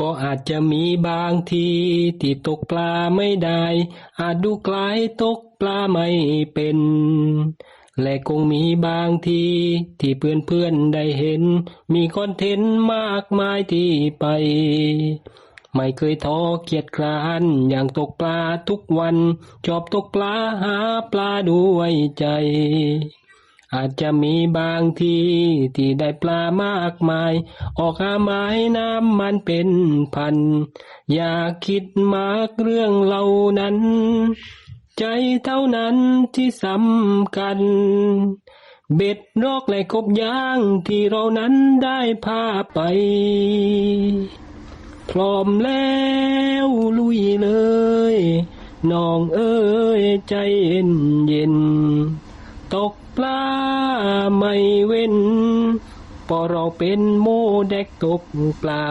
ก็อาจจะมีบางทีที่ตกปลาไม่ได้อาจดูคล้ายตกปลาไม่เป็นและคงมีบางทีที่เพื่อนๆได้เห็นมีคอนเทนต์มากมายที่ไปไม่เคยท้อเกียจคร้านอย่างตกปลาทุกวันชอบตกปลาหาปลาด้วยใจอาจจะมีบางทีที่ได้ปลามากมายออกหาไม้น้ำมันเป็นพันอย่าคิดมากเรื่องเหล่านั้นใจเท่านั้นที่สำคัญเบ็ดรอกและกบยางที่เรานั้นได้พาไปพร้อมแล้วลุยเลยน้องเอ้ยใจเย็นเย็นตกปลาไม่เว้นพอเราเป็นโมเด็กตกปลา